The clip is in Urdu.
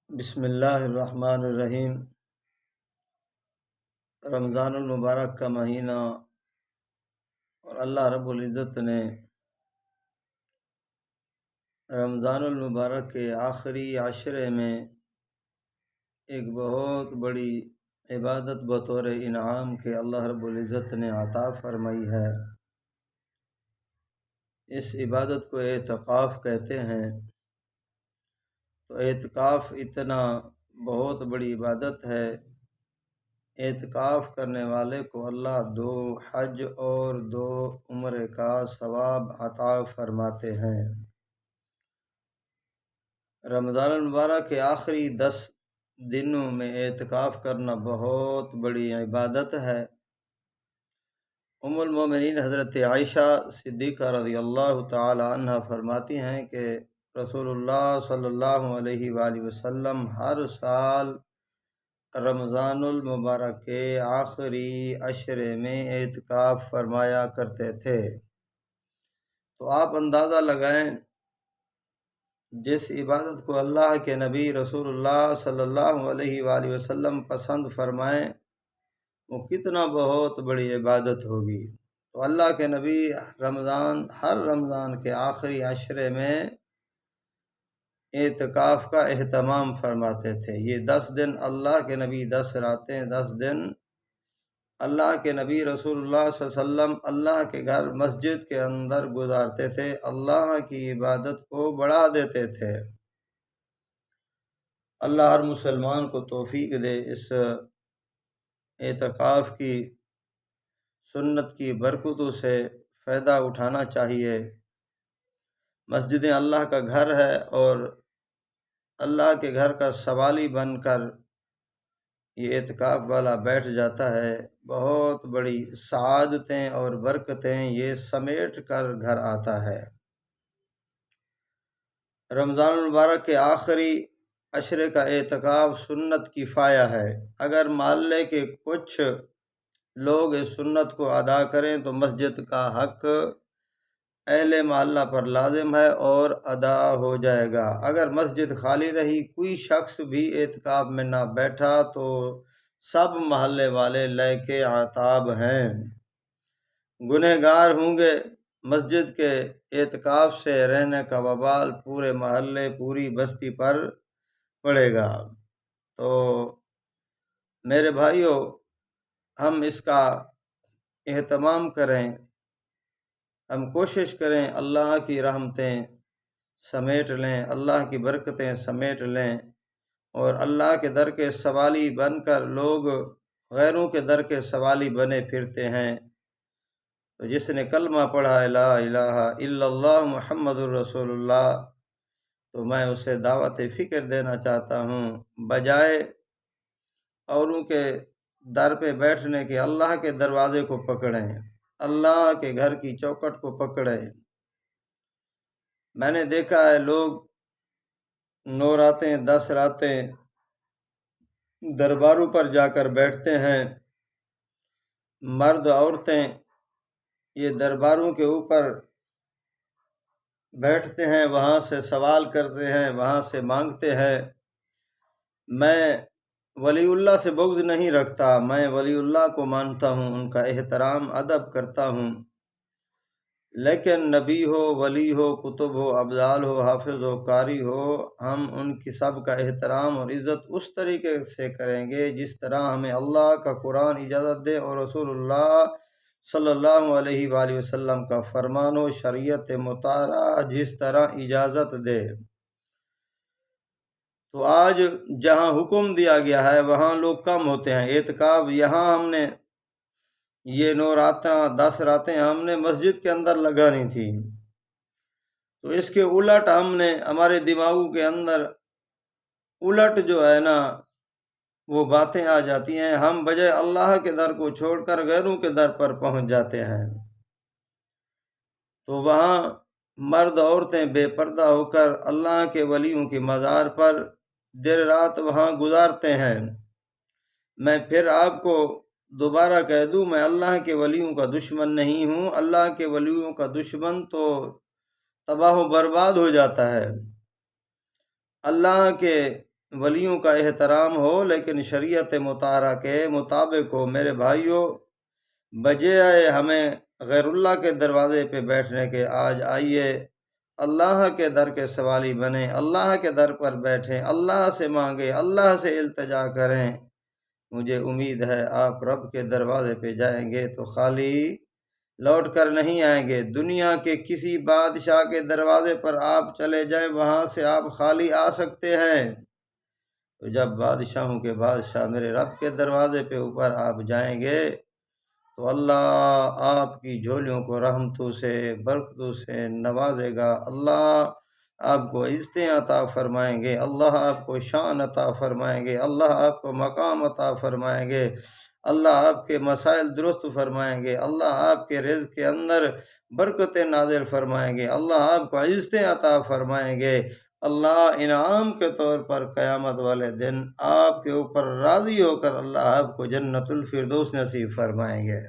بسم اللہ الرحمن الرحیم۔ رمضان المبارک کا مہینہ اور اللہ رب العزت نے رمضان المبارک کے آخری عشرے میں ایک بہت بڑی عبادت بطور انعام کے اللہ رب العزت نے عطا فرمائی ہے۔ اس عبادت کو اعتکاف کہتے ہیں۔ تو اعتکاف اتنا بہت بڑی عبادت ہے، اعتکاف کرنے والے کو اللہ 2 حج اور 2 عمرے کا ثواب عطا فرماتے ہیں۔ رمضان المبارک کے آخری 10 دنوں میں اعتکاف کرنا بہت بڑی عبادت ہے۔ ام المومنین حضرت عائشہ صدیقہ رضی اللہ تعالی عنہ فرماتی ہیں کہ رسول اللہ صلی اللہ علیہ وآلہ وسلم ہر سال رمضان المبارک کے آخری عشرے میں اعتکاف فرمایا کرتے تھے۔ تو آپ اندازہ لگائیں، جس عبادت کو اللہ کے نبی رسول اللہ صلی اللہ علیہ وآلہ وسلم پسند فرمائیں وہ کتنا بہت بڑی عبادت ہوگی۔ تو اللہ کے نبی ہر رمضان کے آخری عشرے میں اعتکاف کا اہتمام فرماتے تھے۔ یہ 10 دن اللہ کے نبی 10 راتیں 10 دن اللہ کے نبی رسول اللہ صلی اللہ علیہ وسلم اللہ کے گھر مسجد کے اندر گزارتے تھے، اللہ کی عبادت کو بڑھا دیتے تھے۔ اللہ ہر مسلمان کو توفیق دے اس اعتکاف کی سنت کی برکتوں سے فائدہ اٹھانا چاہیے۔ مسجد اللہ کا گھر ہے اور اللہ کے گھر کا سوالی بن کر یہ اعتکاف والا بیٹھ جاتا ہے، بہت بڑی سعادتیں اور برکتیں یہ سمیٹ کر گھر آتا ہے۔ رمضان المبارک کے آخری عشرے کا اعتکاف سنت کفایہ ہے۔ اگر محلے کے کچھ لوگ اس سنت کو ادا کریں تو مسجد کا حق اہل محلہ پر لازم ہے اور ادا ہو جائے گا۔ اگر مسجد خالی رہی، کوئی شخص بھی اعتکاف میں نہ بیٹھا تو سب محلے والے لائق عتاب ہیں، گنہگار ہوں گے۔ مسجد کے اعتکاف سے رہنے کا وبال پورے محلے پوری بستی پر پڑے گا۔ تو میرے بھائیوں، ہم اس کا اہتمام کریں، ہم کوشش کریں اللہ کی رحمتیں سمیٹ لیں، اللہ کی برکتیں سمیٹ لیں، اور اللہ کے در کے سوالی بن کر لوگ غیروں کے در کے سوالی بنے پھرتے ہیں۔ تو جس نے کلمہ پڑھا لا الہ الا اللہ محمد الرسول اللہ، تو میں اسے دعوت فکر دینا چاہتا ہوں، بجائے اوروں کے در پہ بیٹھنے کے اللہ کے دروازے کو پکڑیں، اللہ کے گھر کی چوکھٹ کو پکڑیں۔ میں نے دیکھا ہے لوگ 9 راتیں 10 راتیں درباروں پر جا کر بیٹھتے ہیں، مرد عورتیں یہ درباروں کے اوپر بیٹھتے ہیں، وہاں سے سوال کرتے ہیں، وہاں سے مانگتے ہیں۔ میں ولی اللہ سے بغض نہیں رکھتا، میں ولی اللہ کو مانتا ہوں، ان کا احترام ادب کرتا ہوں، لیکن نبی ہو، ولی ہو، کتب ہو، ابدال ہو، حافظ ہو، قاری ہو، ہم ان کی سب کا احترام اور عزت اس طریقے سے کریں گے جس طرح ہمیں اللہ کا قرآن اجازت دے اور رسول اللہ صلی اللہ علیہ وآلہ وسلم کا فرمان و شریعت مطالعہ جس طرح اجازت دے۔ تو آج جہاں حکم دیا گیا ہے وہاں لوگ کم ہوتے ہیں۔ اعتکاف یہاں ہم نے یہ 9 راتیں 10 راتیں ہم نے مسجد کے اندر لگانی تھی، تو اس کے الٹ ہم نے ہمارے دماغوں کے اندر الٹ جو ہے نا وہ باتیں آ جاتی ہیں، ہم بجائے اللہ کے در کو چھوڑ کر غیروں کے در پر پہنچ جاتے ہیں۔ تو وہاں مرد عورتیں بے پردہ ہو کر اللہ کے ولیوں کی مزار پر دیر رات وہاں گزارتے ہیں۔ میں پھر آپ کو دوبارہ کہہ دوں، میں اللہ کے ولیوں کا دشمن نہیں ہوں۔ اللہ کے ولیوں کا دشمن تو تباہ و برباد ہو جاتا ہے۔ اللہ کے ولیوں کا احترام ہو، لیکن شریعت مطہرہ کے مطابق ہو۔ میرے بھائیوں، بجائے ہمیں غیر اللہ کے دروازے پہ بیٹھنے کے، آج آئیے اللہ کے در کے سوالی بنیں، اللہ کے در پر بیٹھیں، اللہ سے مانگیں، اللہ سے التجا کریں۔ مجھے امید ہے آپ رب کے دروازے پہ جائیں گے تو خالی لوٹ کر نہیں آئیں گے۔ دنیا کے کسی بادشاہ کے دروازے پر آپ چلے جائیں، وہاں سے آپ خالی آ سکتے ہیں۔ تو جب بادشاہوں کے بادشاہ میرے رب کے دروازے پہ اوپر آپ جائیں گے تو اللہ آپ کی جھولیوں کو رحمتوں سے، برکتوں سے نوازے گا۔ اللہ آپ کو عزتیں عطا فرمائیں گے، اللہ آپ کو شان عطا فرمائیں گے، اللہ آپ کو مقام عطا فرمائیں گے، اللہ آپ کے مسائل درست فرمائیں گے، اللہ آپ کے رزق کے اندر برکتیں نازل فرمائیں گے، اللہ آپ کو عزتیں عطا فرمائیں گے۔ اللہ انعام کے طور پر قیامت والے دن آپ کے اوپر راضی ہو کر اللہ آپ کو جنت الفردوس نصیب فرمائیں گے۔